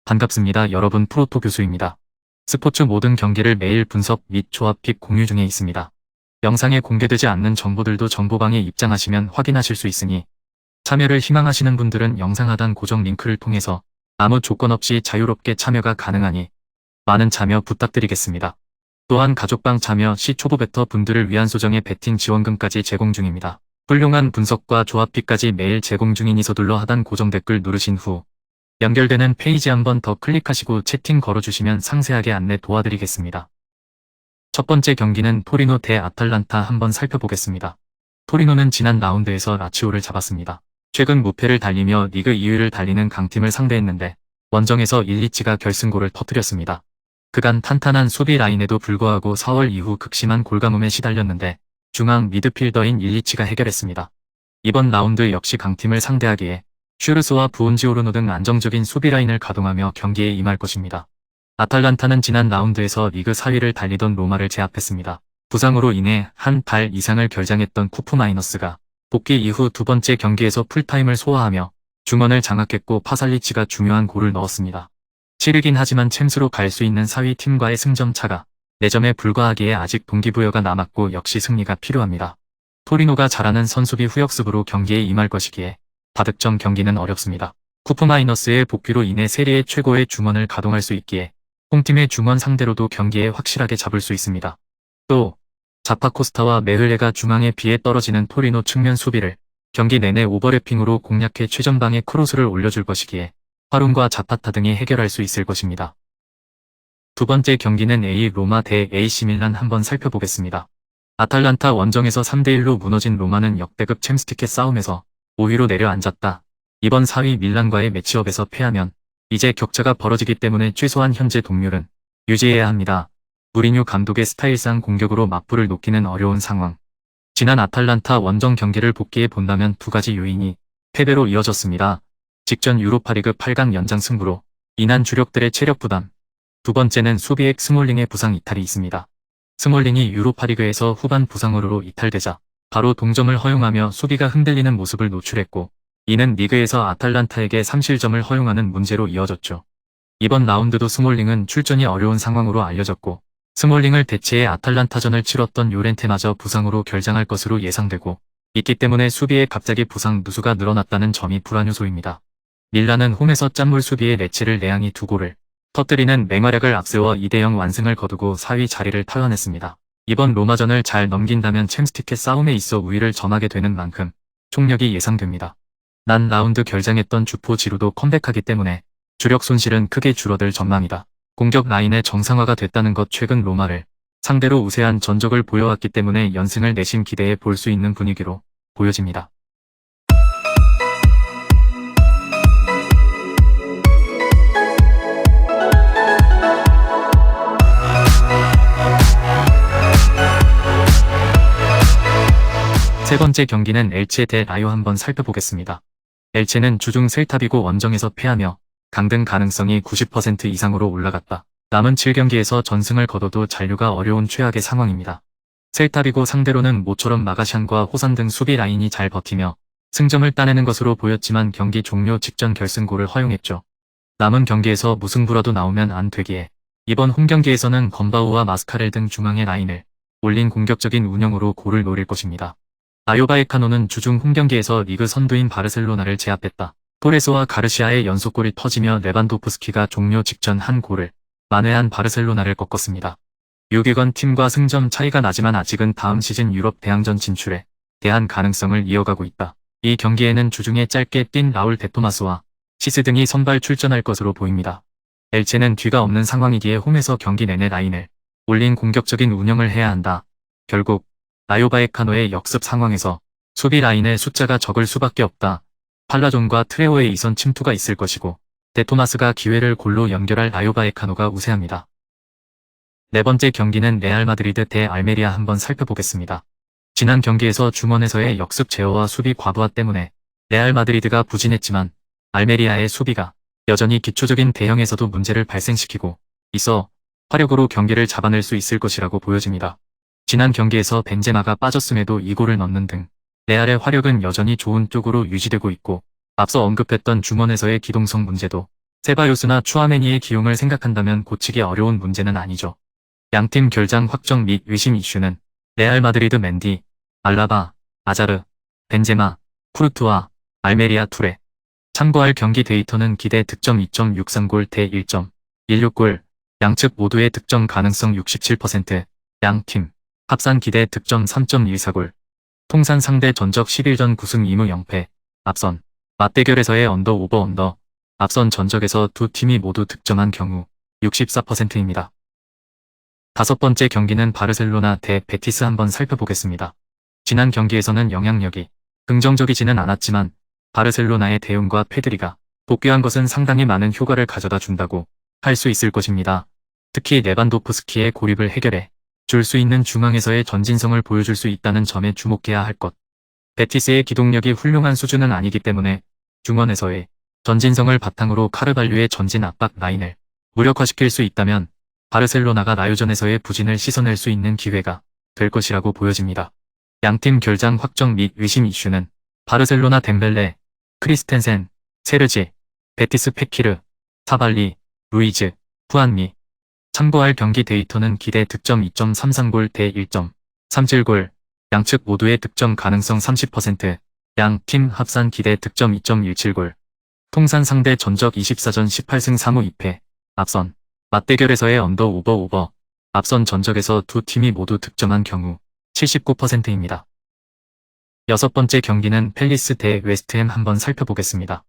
반갑습니다. 여러분, 프로토 교수입니다. 스포츠 모든 경기를 매일 분석 및 조합픽 공유 중에 있습니다. 영상에 공개되지 않는 정보들도 정보방에 입장하시면 확인하실 수 있으니 참여를 희망하시는 분들은 영상 하단 고정 링크를 통해서 아무 조건 없이 자유롭게 참여가 가능하니 많은 참여 부탁드리겠습니다. 또한 가족방 참여 시 초보 베터 분들을 위한 소정의 베팅 지원금까지 제공 중입니다. 훌륭한 분석과 조합픽까지 매일 제공 중이니 서둘러 하단 고정 댓글 누르신 후 연결되는 페이지 한번 더 클릭하시고 채팅 걸어주시면 상세하게 안내 도와드리겠습니다. 첫 번째 경기는 토리노 대 아탈란타 한번 살펴보겠습니다. 토리노는 지난 라운드에서 라치오를 잡았습니다. 최근 무패를 달리며 리그 2위를 달리는 강팀을 상대했는데 원정에서 일리치가 결승골을 터뜨렸습니다. 그간 탄탄한 수비 라인에도 불구하고 4월 이후 극심한 골가뭄에 시달렸는데 중앙 미드필더인 일리치가 해결했습니다. 이번 라운드 역시 강팀을 상대하기에 슈르스와 부온지오르노 등 안정적인 수비 라인을 가동하며 경기에 임할 것입니다. 아탈란타는 지난 라운드에서 리그 4위를 달리던 로마를 제압했습니다. 부상으로 인해 한 달 이상을 결장했던 쿠프 마이너스가 복귀 이후 두 번째 경기에서 풀타임을 소화하며 중원을 장악했고 파살리치가 중요한 골을 넣었습니다. 치르긴 하지만 챔스로 갈 수 있는 4위 팀과의 승점 차가 4점에 불과하기에 아직 동기부여가 남았고 역시 승리가 필요합니다. 토리노가 잘하는 선수비 후역습으로 경기에 임할 것이기에 다득점 경기는 어렵습니다. 쿠프 마이너스의 복귀로 인해 세리에 최고의 중원을 가동할 수 있기에 홈팀의 중원 상대로도 경기에 확실하게 잡을 수 있습니다. 또 자파코스타와 메흘레가 중앙에 비해 떨어지는 토리노 측면 수비를 경기 내내 오버래핑으로 공략해 최전방에 크로스를 올려줄 것이기에 화룬과 자파타 등이 해결할 수 있을 것입니다. 두 번째 경기는 A 로마 대 AC 밀란 한번 살펴보겠습니다. 아탈란타 원정에서 3대1로 무너진 로마는 역대급 챔스티켓 싸움에서 5위로 내려앉았다. 이번 4위 밀란과의 매치업에서 패하면 이제 격차가 벌어지기 때문에 최소한 현재 동률은 유지해야 합니다. 무리뉴 감독의 스타일상 공격으로 맞불을 놓기는 어려운 상황. 지난 아탈란타 원정 경기를 복기해 본다면 두 가지 요인이 패배로 이어졌습니다. 직전 유로파리그 8강 연장 승부로 인한 주력들의 체력 부담. 두 번째는 수비액 스몰링의 부상 이탈이 있습니다. 스몰링이 유로파리그에서 후반 부상으로 이탈되자 바로 동점을 허용하며 수비가 흔들리는 모습을 노출했고 이는 리그에서 아탈란타에게 3실점을 허용하는 문제로 이어졌죠. 이번 라운드도 스몰링은 출전이 어려운 상황으로 알려졌고 스몰링을 대체해 아탈란타전을 치렀던 요렌테마저 부상으로 결장할 것으로 예상되고 있기 때문에 수비에 갑자기 부상 누수가 늘어났다는 점이 불안 요소입니다. 밀란은 홈에서 짠물 수비에 레치를 내앙이 2골을 터뜨리는 맹활약을 앞세워 2대0 완승을 거두고 4위 자리를 탈환했습니다. 이번 로마전을 잘 넘긴다면 챔스티켓 싸움에 있어 우위를 점하게 되는 만큼 총력이 예상됩니다. 난 라운드 결장했던 주포 지루도 컴백하기 때문에 주력 손실은 크게 줄어들 전망이다. 공격 라인의 정상화가 됐다는 것 최근 로마를 상대로 우세한 전적을 보여왔기 때문에 연승을 내심 기대해 볼 수 있는 분위기로 보여집니다. 세 번째 경기는 엘체 대 라요 한번 살펴보겠습니다. 엘체는 주중 셀타비고 원정에서 패하며 강등 가능성이 90% 이상으로 올라갔다. 남은 7경기에서 전승을 거둬도 잔류가 어려운 최악의 상황입니다. 셀타비고 상대로는 모처럼 마가샨과 호산 등 수비 라인이 잘 버티며 승점을 따내는 것으로 보였지만 경기 종료 직전 결승골을 허용했죠. 남은 경기에서 무승부라도 나오면 안 되기에 이번 홈경기에서는 건바우와 마스카렐 등 중앙의 라인을 올린 공격적인 운영으로 골을 노릴 것입니다. 라요 바에카노는 주중 홈경기에서 리그 선두인 바르셀로나를 제압했다. 토레스와 가르시아의 연속골이 터지며 레반도프스키가 종료 직전 한 골을 만회한 바르셀로나를 꺾었습니다. 6위권 팀과 승점 차이가 나지만 아직은 다음 시즌 유럽 대항전 진출에 대한 가능성을 이어가고 있다. 이 경기에는 주중에 짧게 뛴 라울 데토마스와 시스 등이 선발 출전할 것으로 보입니다. 엘체는 뒤가 없는 상황이기에 홈에서 경기 내내 라인을 올린 공격적인 운영을 해야 한다. 결국 라요 바에카노의 역습 상황에서 수비 라인의 숫자가 적을 수밖에 없다. 팔라존과 트레오의 이선 침투가 있을 것이고 데토마스가 기회를 골로 연결할 라요 바에카노가 우세합니다. 네 번째 경기는 레알 마드리드 대 알메리아 한번 살펴보겠습니다. 지난 경기에서 중원에서의 역습 제어와 수비 과부하 때문에 레알 마드리드가 부진했지만 알메리아의 수비가 여전히 기초적인 대형에서도 문제를 발생시키고 있어 화력으로 경기를 잡아낼 수 있을 것이라고 보여집니다. 지난 경기에서 벤제마가 빠졌음에도 2골을 넣는 등 레알의 화력은 여전히 좋은 쪽으로 유지되고 있고 앞서 언급했던 중원에서의 기동성 문제도 세바요스나 추아메니의 기용을 생각한다면 고치기 어려운 문제는 아니죠. 양팀 결장 확정 및 의심 이슈는 레알 마드리드 맨디, 알라바, 아자르, 벤제마, 쿠르투아, 알메리아 투레. 참고할 경기 데이터는 기대 득점 2.63골 대 1.16골, 양측 모두의 득점 가능성 67%, 양팀 합산 기대 득점 3.14골, 통산 상대 전적 11전 9승 2무 0패, 앞선 맞대결에서의 언더 오버 언더, 앞선 전적에서 두 팀이 모두 득점한 경우 64%입니다. 다섯 번째 경기는 바르셀로나 대 베티스 한번 살펴보겠습니다. 지난 경기에서는 영향력이 긍정적이지는 않았지만 바르셀로나의 대응과 페드리가 복귀한 것은 상당히 많은 효과를 가져다 준다고 할 수 있을 것입니다. 특히 레반도프스키의 고립을 해결해 줄 수 있는 중앙에서의 전진성을 보여줄 수 있다는 점에 주목해야 할 것. 베티스의 기동력이 훌륭한 수준은 아니기 때문에 중원에서의 전진성을 바탕으로 카르발류의 전진 압박 라인을 무력화시킬 수 있다면 바르셀로나가 라요전에서의 부진을 씻어낼 수 있는 기회가 될 것이라고 보여집니다. 양팀 결장 확정 및 의심 이슈는 바르셀로나 덴벨레, 크리스텐센, 세르지, 베티스 페키르, 사발리, 루이즈, 후안미. 참고할 경기 데이터는 기대 득점 2.33골 대 1.37골, 양측 모두의 득점 가능성 30%, 양 팀 합산 기대 득점 2.17골, 통산 상대 전적 24전 18승 3무 2패, 앞선 맞대결에서의 언더 오버, 앞선 전적에서 두 팀이 모두 득점한 경우 79%입니다. 여섯 번째 경기는 팰리스 대 웨스트햄 한번 살펴보겠습니다.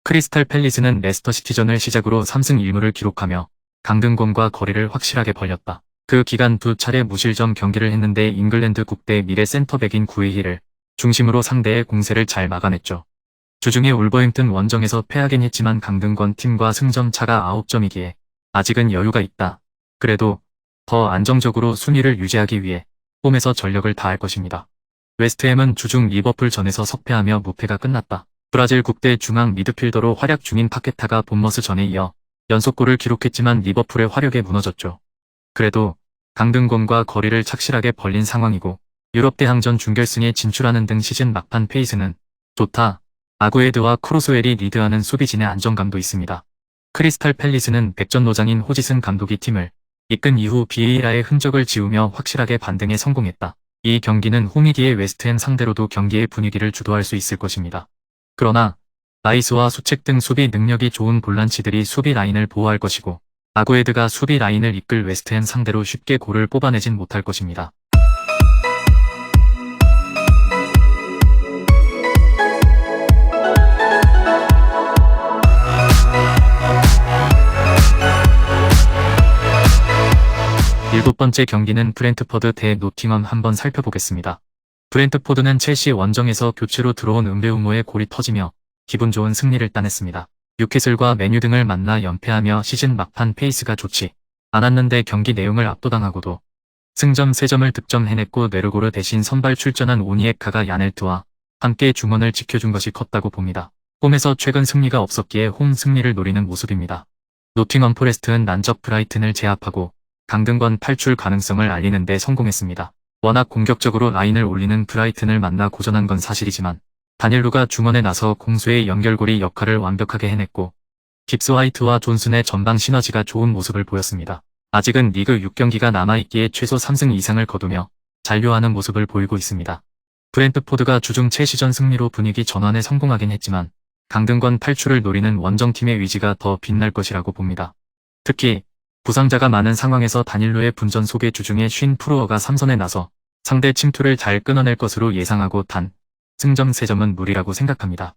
크리스탈 팰리스는 레스터 시티전을 시작으로 3승 1무를 기록하며 강등권과 거리를 확실하게 벌렸다. 그 기간 두 차례 무실점 경기를 했는데 잉글랜드 국대 미래 센터백인 구이힐을 중심으로 상대의 공세를 잘 막아냈죠. 주중에 울버햄튼 원정에서 패하긴 했지만 강등권 팀과 승점 차가 9점이기에 아직은 여유가 있다. 그래도 더 안정적으로 순위를 유지하기 위해 홈에서 전력을 다할 것입니다. 웨스트햄은 주중 리버풀전에서 석패하며 무패가 끝났다. 브라질 국대 중앙 미드필더로 활약 중인 파케타가 본머스 전에 이어 연속골을 기록했지만 리버풀의 화력에 무너졌죠. 그래도 강등권과 거리를 착실하게 벌린 상황이고 유럽 대항전 준결승에 진출하는 등 시즌 막판 페이스는 좋다. 아구에드와 크로스웰이 리드하는 수비진의 안정감도 있습니다. 크리스탈 팰리스는 백전노장인 호지슨 감독이 팀을 이끈 이후 비에이라의 흔적을 지우며 확실하게 반등에 성공했다. 이 경기는 홈이기에 웨스트햄 상대로도 경기의 분위기를 주도할 수 있을 것입니다. 그러나 라이스와 수책 등 수비 능력이 좋은 볼란치들이 수비 라인을 보호할 것이고 아구에드가 수비 라인을 이끌 웨스트햄 상대로 쉽게 골을 뽑아내진 못할 것입니다. 일곱 번째 경기는 브렌트퍼드 대 노팅엄 한번 살펴보겠습니다. 브렌트포드는 첼시 원정에서 교체로 들어온 은베우모의 골이 터지며 기분 좋은 승리를 따냈습니다. 뉴캐슬과 메뉴 등을 만나 연패하며 시즌 막판 페이스가 좋지 않았는데 경기 내용을 압도당하고도 승점 3점을 득점해냈고 네르고르 대신 선발 출전한 오니에카가 야넬트와 함께 중원을 지켜준 것이 컸다고 봅니다. 홈에서 최근 승리가 없었기에 홈 승리를 노리는 모습입니다. 노팅엄 포레스트는 난적 브라이튼을 제압하고 강등권 탈출 가능성을 알리는 데 성공했습니다. 워낙 공격적으로 라인을 올리는 브라이튼을 만나 고전한 건 사실이지만 다닐루가 중원에 나서 공수의 연결고리 역할을 완벽하게 해냈고 깁스 화이트와 존슨의 전방 시너지가 좋은 모습을 보였습니다. 아직은 리그 6경기가 남아있기에 최소 3승 이상을 거두며 잔류하는 모습을 보이고 있습니다. 브렌트포드가 주중 첼시전 승리로 분위기 전환에 성공하긴 했지만 강등권 탈출을 노리는 원정팀의 의지가 더 빛날 것이라고 봅니다. 특히 부상자가 많은 상황에서 다닐루의 분전 속에 주중에 쉰 프루어가 3선에 나서 상대 침투를 잘 끊어낼 것으로 예상하고 단 승점 3점은 무리라고 생각합니다.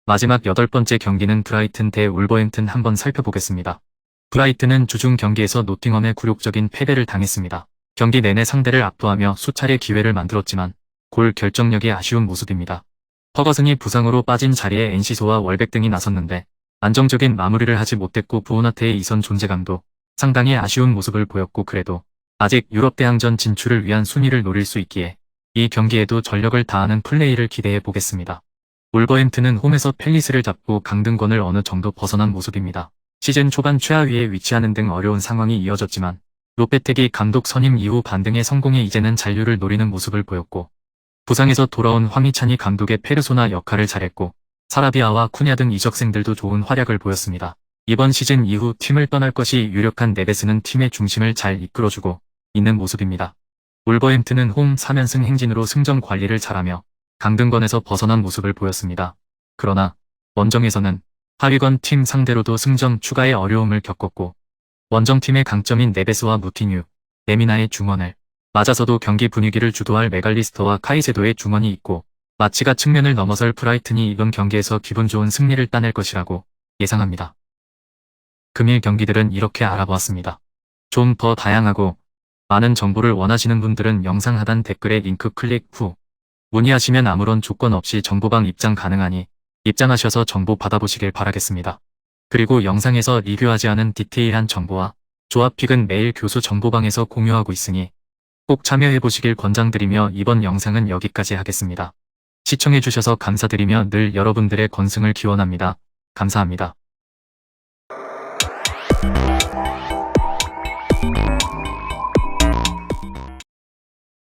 마지막 8번째 경기는 브라이튼 대 울버햄튼 한번 살펴보겠습니다. 브라이튼은 주중 경기에서 노팅엄에 굴욕적인 패배를 당했습니다. 경기 내내 상대를 압도하며 수차례 기회를 만들었지만 골 결정력이 아쉬운 모습입니다. 퍼거슨이 부상으로 빠진 자리에 엔시소와 월백 등이 나섰는데 안정적인 마무리를 하지 못했고 부오나테의 이선 존재감도 상당히 아쉬운 모습을 보였고 그래도 아직 유럽 대항전 진출을 위한 순위를 노릴 수 있기에 이 경기에도 전력을 다하는 플레이를 기대해 보겠습니다. 울버햄튼은 홈에서 팰리스를 잡고 강등권을 어느 정도 벗어난 모습입니다. 시즌 초반 최하위에 위치하는 등 어려운 상황이 이어졌지만 로페텍이 감독 선임 이후 반등에 성공해 이제는 잔류를 노리는 모습을 보였고 부상에서 돌아온 황희찬이 감독의 페르소나 역할을 잘했고 사라비아와 쿠냐 등 이적생들도 좋은 활약을 보였습니다. 이번 시즌 이후 팀을 떠날 것이 유력한 네베스는 팀의 중심을 잘 이끌어주고 있는 모습입니다. 울버햄튼은 홈 3연승 행진으로 승점 관리를 잘하며 강등권에서 벗어난 모습을 보였습니다. 그러나 원정에서는 하위권 팀 상대로도 승점 추가에 어려움을 겪었고 원정팀의 강점인 네베스와 무티뉴, 레미나의 중원을 맞아서도 경기 분위기를 주도할 메갈리스터와 카이세도의 중원이 있고 마치가 측면을 넘어설 브라이튼이 이번 경기에서 기분 좋은 승리를 따낼 것이라고 예상합니다. 금일 경기들은 이렇게 알아보았습니다. 좀 더 다양하고 많은 정보를 원하시는 분들은 영상 하단 댓글에 링크 클릭 후 문의하시면 아무런 조건 없이 정보방 입장 가능하니 입장하셔서 정보 받아보시길 바라겠습니다. 그리고 영상에서 리뷰하지 않은 디테일한 정보와 조합픽은 매일 교수 정보방에서 공유하고 있으니 꼭 참여해보시길 권장드리며 이번 영상은 여기까지 하겠습니다. 시청해주셔서 감사드리며 늘 여러분들의 건승을 기원합니다. 감사합니다.